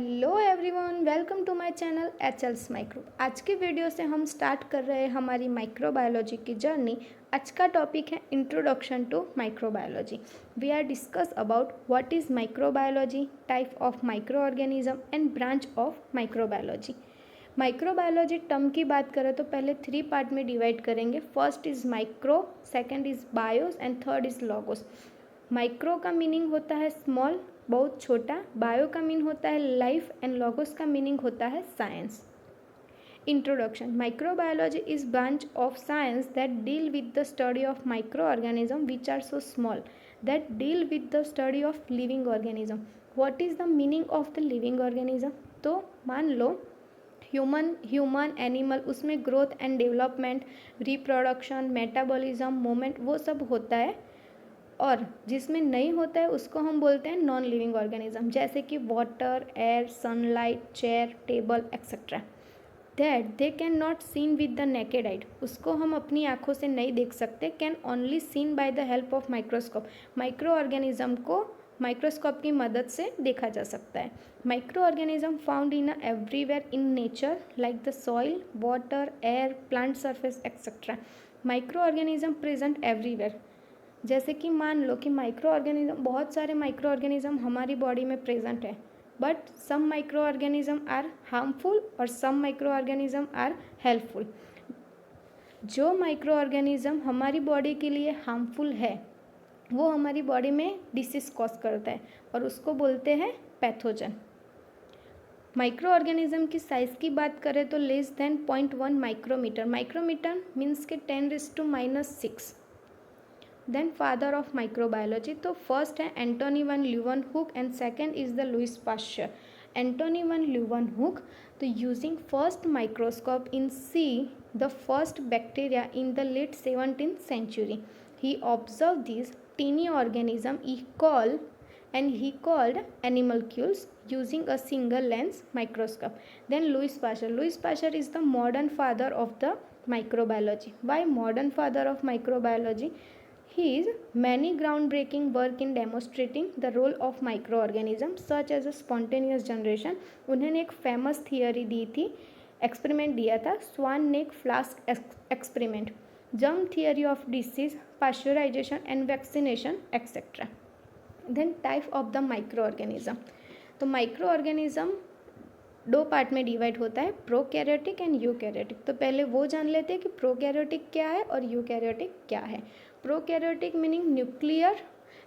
Hello everyone, welcome to my channel HLS micro. आज की video से हम स्टार्ट कर रहे हैं हमारी माइक्रोबायोलॉजी की जर्नी। आज का टॉपिक है introduction to microbiology. We are discuss about what is microbiology, type of micro organism and branch of microbiology. Microbiology term की बात करें तो पहले 3 पार्ट में डिवाइड करेंगे। First is micro, second is BIOS and third is logos. Micro का meaning होता है स्मॉल, बहुत छोटा। बायो का मीनिंग होता है लाइफ एंड लॉगोस का मीनिंग होता है science. Introduction. Microbiology is branch of science that deal with the study of micro organism which are so small that deal with the study of living organism. What is the meaning of the living organism? तो मान लो human animal, उसमें growth and development, reproduction, metabolism, movement, वो सब होता है। और जिसमें नहीं होता है उसको हम बोलते हैं नॉन लिविंग ऑर्गेनिज्म, जैसे कि water, air, sunlight, chair, table etcetera. That they can not seen with the naked eyed, उसको हम अपनी आँखों से नहीं देख सकते। Can only seen by the help of microscope, micro organism को माइक्रोस्कोप की मदद से देखा जा सकता है। Micro organism found in everywhere in nature like the soil, water, air, plant surface etcetera. Micro organism present everywhere, जैसे कि मान लो कि माइक्रो ऑर्गेनिज्म, बहुत सारे माइक्रो ऑर्गेनिज्म हमारी बॉडी में प्रेजेंट है, but some micro organism are harmful और some micro organism are helpful. जो माइक्रो ऑर्गेनिज्म हमारी बॉडी के लिए हार्मफुल है वो हमारी बॉडी में डिसीज कॉज करता है और उसको बोलते हैं पैथोजन। माइक्रो ऑर्गेनिज्म की साइज़ की बात करें तो less than 0.1 micrometre. Micrometre means के 10⁻⁻⁶। देन फादर ऑफ माइक्रोबायोलॉजी, तो फर्स्ट है Antonie van Leeuwenhoek and second is the Louis Pasteur. Antonie van Leeuwenhoek, तो using first microscope in see the first bacteria in the late 17th century. He observed these teeny organism he called animalcules using a single lens microscope. Then Louis Pasteur. Louis Pasteur is the modern father of the microbiology. Why modern father of microbiology? His many groundbreaking work in demonstrating the role of microorganisms such as a spontaneous generation. उन्होंने एक famous theory दी थी, experiment दिया था, swan neck flask experiment, germ theory of disease, pasteurisation and vaccination etcetera. Then type of the micro organism, तो micro organism 2 part में divide होता है, prokaryotic and eukaryotic. तो पहले वो जान लेते हैं कि प्रोकैरियोटिक क्या है और यूकैरियोटिक क्या है। Prokaryotic meaning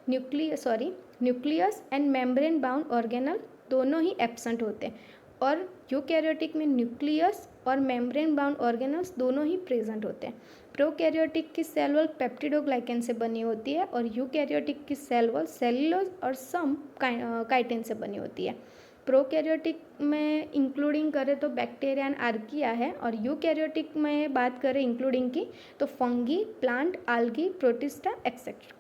nucleus and membrane bound organelle दोनों ही एब्सेंट होते हैं, और यूकैरियोटिक में न्यूक्लियस और मेम्ब्रेन बाउंड ऑर्गेनल्स दोनों ही प्रेजेंट होते हैं। प्रोकैरियोटिक की सेल वॉल पेप्टिडोग्लाइकेन से बनी होती है और यूकैरियोटिक की सेल वॉल सेल्यूलोज और सम काइटिन से बनी होती है। प्रोकैरियोटिक में इंक्लूडिंग करें तो बैक्टीरिया एंड आर्किया है, और यूकैरियोटिक में बात करें इंक्लूडिंग की तो fungi, plant, algae, protista etcetera.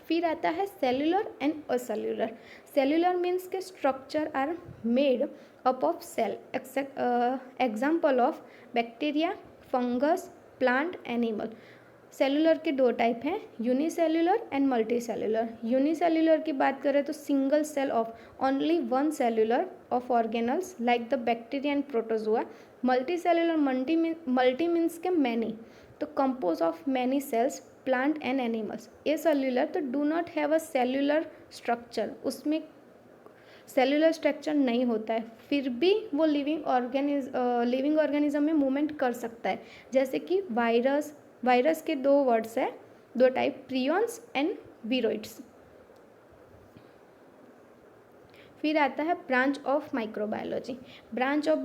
फिर आता है cellular and acellular. Cellular means के structure are made up of cell, example of bacteria, fungus, plant, animal. Cellular के 2 टाइप हैं, यूनिसेल्युलर एंड मल्टीसेल्युलर। यूनिसेल्युलर की बात करें तो single cell of only one cellular of organelles like the bacteria and protozoa. Multicellular multi means के many, तो compose of many cells, plant and animals. A cellular तो do not have a cellular structure, उसमें cellular structure नहीं होता है, फिर भी वो लिविंग ऑर्गेनिज्म में मूवमेंट कर सकता है, जैसे कि वायरस के 2 वर्ड्स है, 2 टाइप, प्रियॉन्स एंड वीरोइड्स। फिर आता है branch of microbiology. Branch of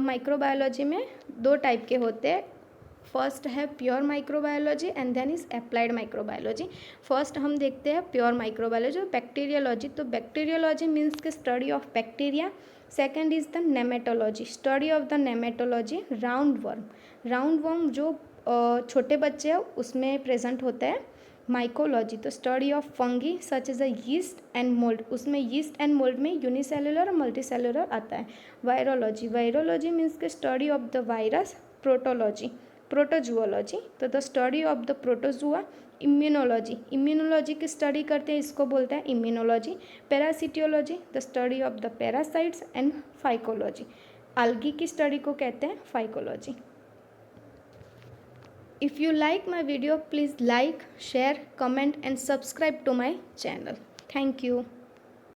microbiology में 2 टाइप के होते हैं। फर्स्ट है pure microbiology and then is applied microbiology. First हम देखते हैं प्योर माइक्रोबायोलॉजी, बैक्टीरियोलॉजी। तो बैक्टीरियोलॉजी मीन्स के study of bacteria. Second is the nematology, study of the nematology. Round worm जो छोटे बच्चे हैं उसमें प्रेजेंट होता है। माइकोलॉजी, तो study of fungi such as a yeast and mould, उसमें यीस्ट एंड मोल्ड में यूनिसेल्युलर और मल्टीसेल्युलर आता है। वायरोलॉजी मीन्स के study of the virus. Protology protozoology, तो the study of the protozoa. Immunology, immunology की स्टडी करते हैं, इसको बोलते हैं immunology. Parasitology, the study of the parasites. And phycology, algae की स्टडी को कहते हैं phycology. If you like my video, please like, share, comment and subscribe to my channel. Thank you.